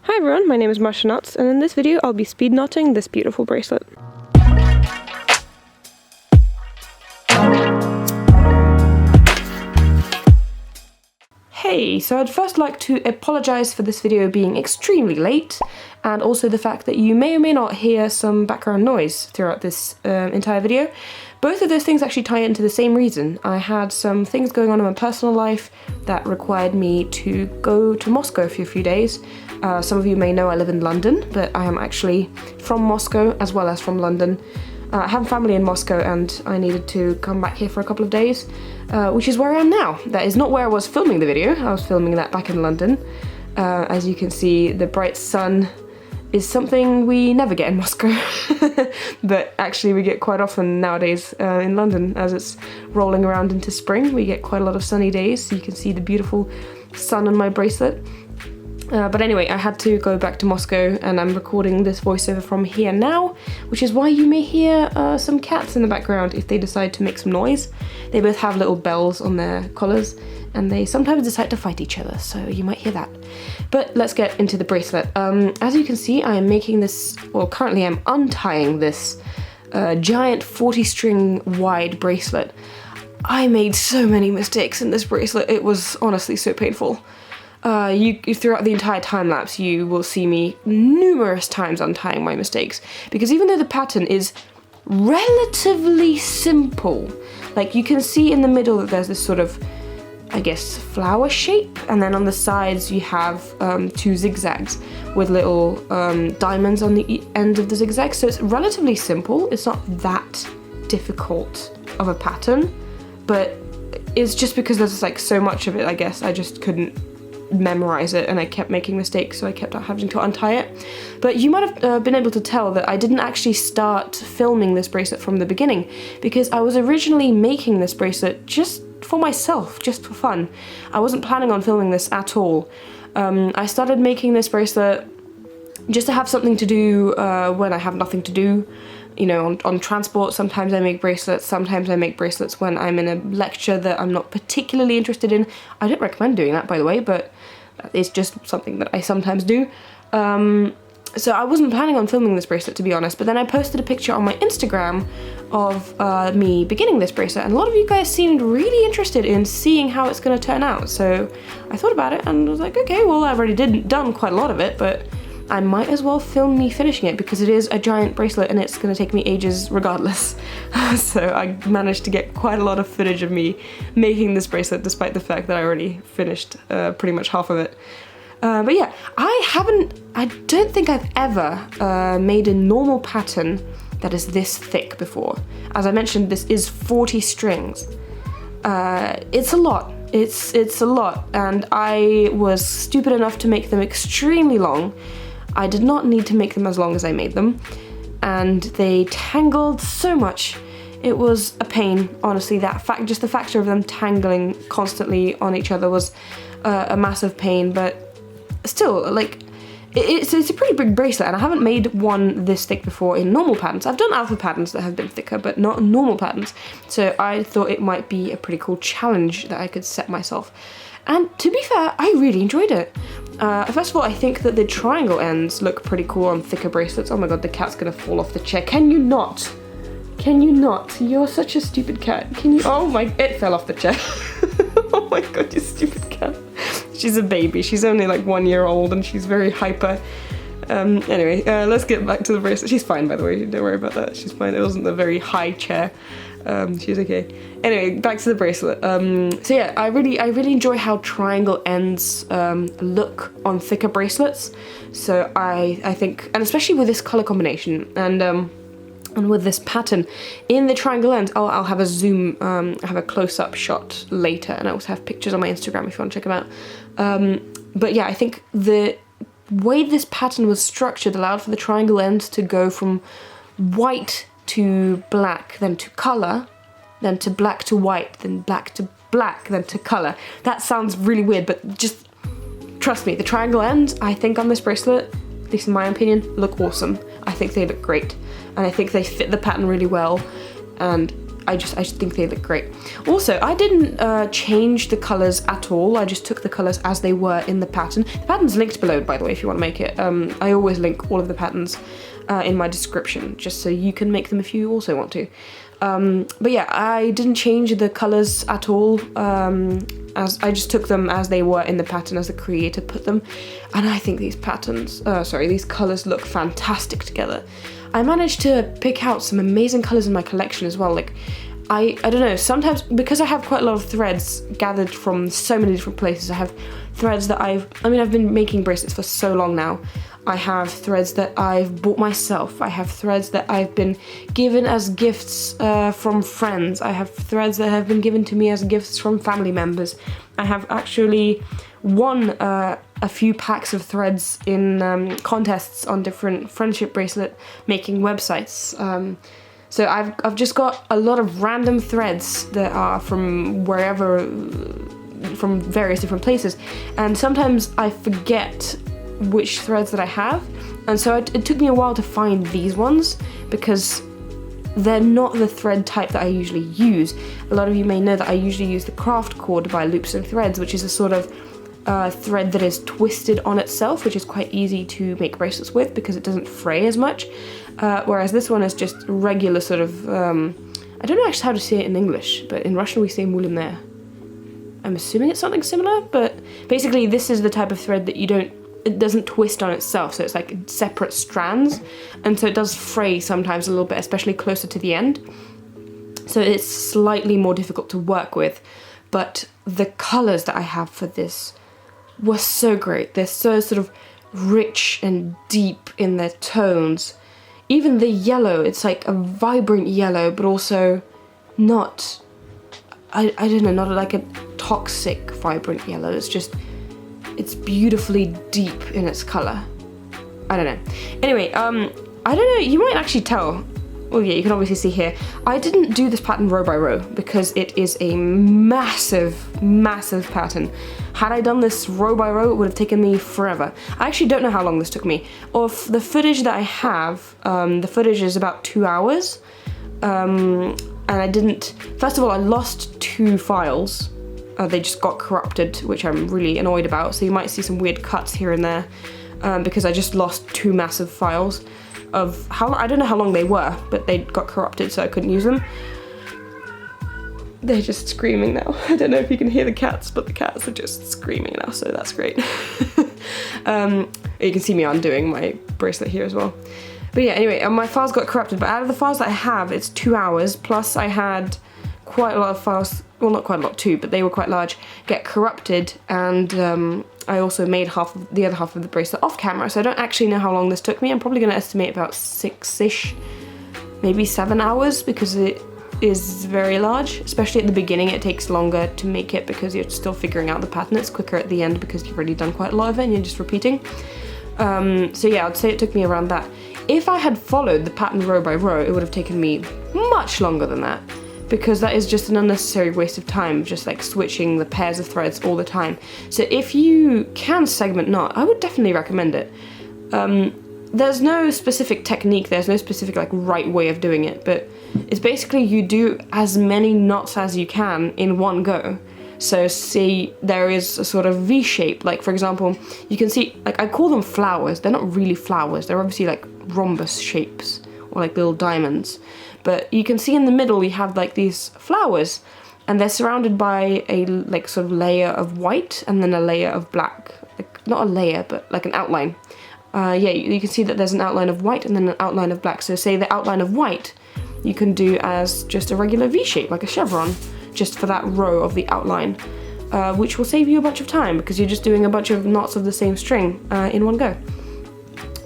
Hi everyone, my name is Masha and in this video I'll be speed knotting this beautiful bracelet. Hey, so I'd first like to apologise for this video being extremely late, and also the fact that you may or may not hear some background noise throughout this entire video. Both of those things actually tie into the same reason. I had some things going on in my personal life that required me to go to Moscow for a few days. Some of you may know I live in London, but I am actually from Moscow as well as from London. I have family in Moscow and I needed to come back here for a couple of days, which is where I am now. That is not where I was filming the video. I was filming that back in London. As you can see, the bright sun is something we never get in Moscow, but actually we get quite often nowadays in London. As it's rolling around into spring, we get quite a lot of sunny days, so you can see the beautiful sun on my bracelet. But anyway, I had to go back to Moscow and I'm recording this voiceover from here now, which is why you may hear some cats in the background if they decide to make some noise. They both have little bells on their collars and they sometimes decide to fight each other, so you might hear that. But let's get into the bracelet. As you can see, I am making this, well, currently I'm untying this giant 40 string wide bracelet. I made so many mistakes in this bracelet, it was honestly so painful. Throughout the entire time lapse, you will see me numerous times untying my mistakes, because even though the pattern is relatively simple, like you can see in the middle that there's this sort of, I guess, flower shape, and then on the sides you have two zigzags with little diamonds on the end of the zigzags, so it's relatively simple. It's not that difficult of a pattern, but it's just because there's like so much of it, I guess, I just couldn't memorize it and I kept making mistakes, so I kept having to untie it. But you might have been able to tell that I didn't actually start filming this bracelet from the beginning, because I was originally making this bracelet just for myself, just for fun. I wasn't planning on filming this at all. I started making this bracelet just to have something to do when I have nothing to do. You know, on transport, sometimes I make bracelets, sometimes I make bracelets when I'm in a lecture that I'm not particularly interested in. I don't recommend doing that, by the way, but it's just something that I sometimes do. So I wasn't planning on filming this bracelet, to be honest, but then I posted a picture on my Instagram of me beginning this bracelet, and a lot of you guys seemed really interested in seeing how it's going to turn out. So I thought about it and was like, okay, well, I've already done quite a lot of it, but I might as well film me finishing it, because it is a giant bracelet and it's going to take me ages regardless. So I managed to get quite a lot of footage of me making this bracelet, despite the fact that I already finished pretty much half of it. But yeah, I don't think I've ever made a normal pattern that is this thick before. As I mentioned, this is 40 strings. It's a lot. It's a lot, and I was stupid enough to make them extremely long. I did not need to make them as long as I made them, and they tangled so much. It was a pain, honestly. Just the factor of them tangling constantly on each other was a massive pain, but still, like, it's a pretty big bracelet, and I haven't made one this thick before in normal patterns. I've done alpha patterns that have been thicker, but not normal patterns, so I thought it might be a pretty cool challenge that I could set myself. And to be fair, I really enjoyed it. First of all, I think that the triangle ends look pretty cool on thicker bracelets. Oh my god, the cat's gonna fall off the chair. Can you not? Can you not? You're such a stupid cat. Can you? Oh my, it fell off the chair. Oh my god, you stupid cat. She's a baby. She's only like 1 year old and she's very hyper. Anyway, let's get back to the bracelet. She's fine, by the way. Don't worry about that. She's fine. It wasn't a very high chair. She's okay. Anyway, back to the bracelet. So yeah, I really enjoy how triangle ends look on thicker bracelets. So I think, and especially with this color combination and with this pattern in the triangle ends, I'll have a zoom, have a close-up shot later, and I also have pictures on my Instagram if you want to check them out. But yeah, I think the way this pattern was structured allowed for the triangle ends to go from white to black, then to color, then to black to white, then black to black, then to color. That sounds really weird, but just trust me, the triangle ends, I think on this bracelet, at least in my opinion, look awesome. I think they look great, and I think they fit the pattern really well, and I just think they look great. Also, I didn't change the colours at all. I just took the colours as they were in the pattern. The pattern's linked below, by the way, if you want to make it. I always link all of the patterns in my description, just so you can make them if you also want to. But yeah, I didn't change the colours at all, as I just took them as they were in the pattern as the creator put them, and I think these these colours look fantastic together. I managed to pick out some amazing colours in my collection as well. Like, I don't know, sometimes, because I have quite a lot of threads gathered from so many different places, I have threads that I've been making bracelets for so long now. I have threads that I've bought myself. I have threads that I've been given as gifts from friends. I have threads that have been given to me as gifts from family members. I have actually won a few packs of threads in contests on different friendship bracelet making websites. So I've just got a lot of random threads that are from wherever, from various different places, and sometimes I forget which threads that I have, and so it took me a while to find these ones because they're not the thread type that I usually use. A lot of you may know that I usually use the craft cord by Loops and Threads, which is a sort of thread that is twisted on itself, which is quite easy to make bracelets with because it doesn't fray as much, whereas this one is just regular sort of, I don't know actually how to say it in English, but in Russian we say moulinet. I'm assuming it's something similar, but basically this is the type of thread that it doesn't twist on itself, so it's like separate strands, and so it does fray sometimes a little bit, especially closer to the end. So it's slightly more difficult to work with, but the colours that I have for this were so great. They're so sort of rich and deep in their tones. Even the yellow, it's like a vibrant yellow, but also not, I don't know, not like a toxic vibrant yellow. It's beautifully deep in its colour. I don't know. Anyway, I don't know, you might actually tell. Well, yeah, you can obviously see here. I didn't do this pattern row by row because it is a massive, massive pattern. Had I done this row by row, it would have taken me forever. I actually don't know how long this took me. Of the footage that I have, the footage is about 2 hours. And I didn't, first of all, I lost 2 files. They just got corrupted, which I'm really annoyed about, so you might see some weird cuts here and there because I just lost 2 massive files of I don't know how long they were, but they got corrupted so I couldn't use them. They're just screaming now. I don't know if you can hear the cats, but the cats are just screaming now, so that's great. You can see me undoing my bracelet here as well. But yeah, anyway, my files got corrupted, but out of the files that I have, it's 2 hours, plus I had quite a lot of files, well not quite a lot too, but they were quite large, get corrupted, and I also made the other half of the bracelet off camera, so I don't actually know how long this took me. I'm probably going to estimate about 6-ish, maybe 7 hours, because it is very large, especially at the beginning. It takes longer to make it because you're still figuring out the pattern. It's quicker at the end because you've already done quite a lot of it and you're just repeating. So yeah, I'd say it took me around that. If I had followed the pattern row by row, it would have taken me much longer than that, because that is just an unnecessary waste of time, just like switching the pairs of threads all the time. So if you can segment knot, I would definitely recommend it. There's no specific technique, there's no specific like right way of doing it, but it's basically you do as many knots as you can in one go. So see, there is a sort of V shape, like for example, you can see, like I call them flowers, they're not really flowers, they're obviously like rhombus shapes, or like little diamonds. But you can see in the middle you have like these flowers, and they're surrounded by a like sort of layer of white and then a layer of black. Like not a layer, but like an outline. Yeah, you can see that there's an outline of white and then an outline of black. So say the outline of white you can do as just a regular V shape, like a chevron, just for that row of the outline, which will save you a bunch of time because you're just doing a bunch of knots of the same string in one go.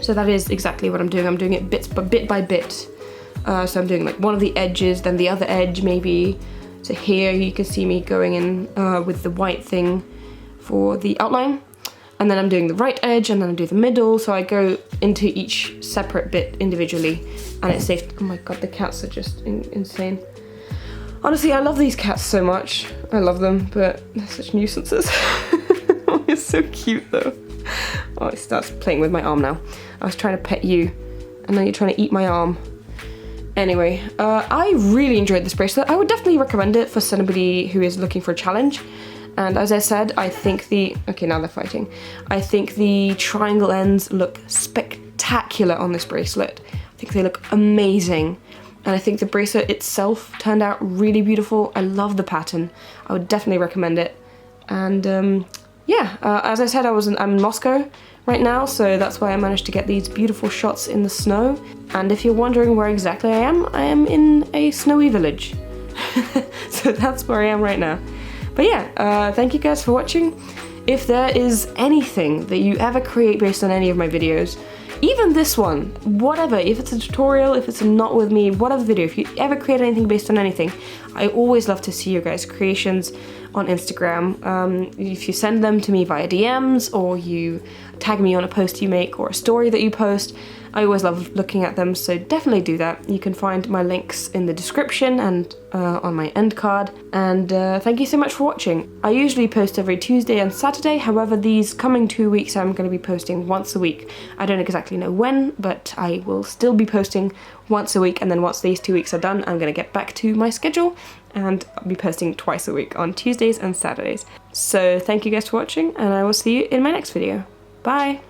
So that is exactly what I'm doing. I'm doing it bit by bit. So I'm doing like one of the edges, then the other edge maybe. So here you can see me going in with the white thing for the outline. And then I'm doing the right edge, and then I do the middle. So I go into each separate bit individually, and it's safe. Oh my god, the cats are just insane. Honestly, I love these cats so much. I love them, but they're such nuisances. Oh, you're so cute though. Oh, it starts playing with my arm now. I was trying to pet you, and now you're trying to eat my arm. Anyway, I really enjoyed this bracelet. I would definitely recommend it for somebody who is looking for a challenge. And as I said, I think okay, now they're fighting. I think the triangle ends look spectacular on this bracelet. I think they look amazing. And I think the bracelet itself turned out really beautiful. I love the pattern. I would definitely recommend it. And yeah, as I said, I'm in Moscow right now, so that's why I managed to get these beautiful shots in the snow. And if you're wondering where exactly I am in a snowy village. So that's where I am right now. But yeah, thank you guys for watching. If there is anything that you ever create based on any of my videos, even this one, whatever, if it's a tutorial, if it's a not with me, whatever video, if you ever create anything based on anything, I always love to see your guys' creations on Instagram. If you send them to me via DMs, or you tag me on a post you make or a story that you post, I always love looking at them, so definitely do that. You can find my links in the description and on my end card. And thank you so much for watching. I usually post every Tuesday and Saturday, however these coming 2 weeks I'm going to be posting once a week. I don't exactly know when, but I will still be posting once a week, and then once these 2 weeks are done, I'm going to get back to my schedule and I'll be posting twice a week on Tuesdays and Saturdays. So thank you guys for watching, and I will see you in my next video. Bye!